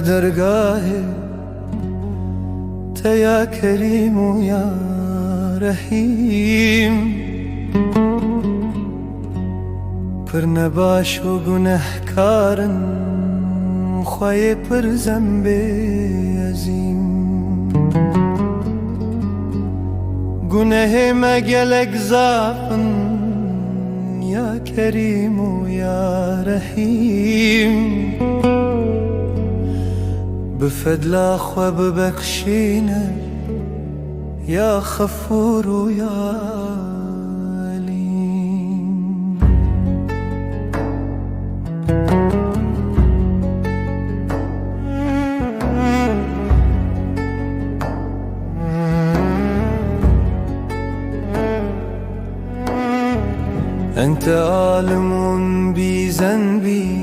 درگاه تیا کریم و یا رحیم پر نباش و گنهکارن خواه پر ذنب عظیم گناه مگلک زافن یا کریم و یا رحیم بفضل خوا ببخشینه یا غفور و یا علیم انت عالم بذنبي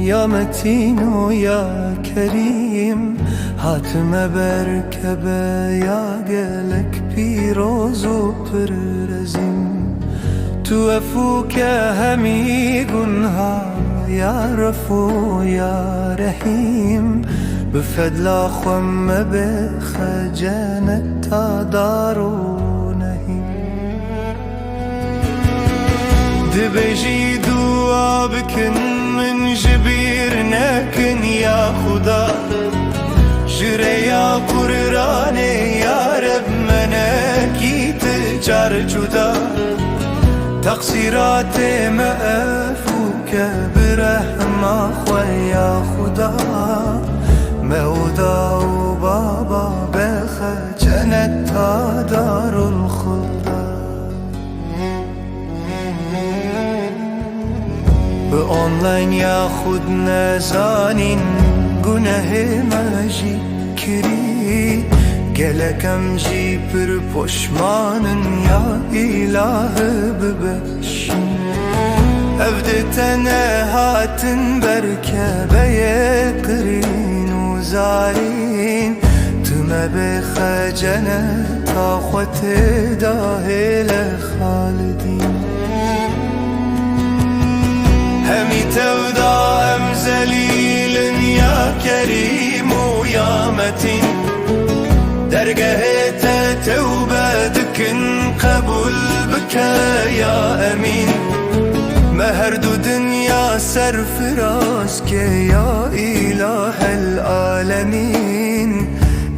يا متين ويا كريم هاتم بركبه يا قلك بيروز وبرزيم توفوك همي قنها يا رفو يا رحيم بفضل خم بخجانة دارو نهيم دبجي دعا بكن من جبيرناكن يا خدا جريا قراني يا رب مناكي تجار جدا تقصيرات مأفوك برحمة خويا خدا مودا وبابا بخجنة دار الخلد بأونلاين يا خود نزانين گناه مجی کری گلکم جی پر پشمانن یا اله ببخشین افد تنهاتن برکبه قرین و زارین تم بخجنه تا خود داهل خالدین همي تودا أم زليل يا كريم ويا متين درجة توبتك قبول بك يا أمين مهرد دنيا سر فراسك يا إله العالمين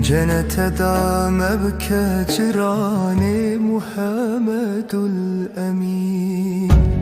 جنة دام بك جراني محمد الأمين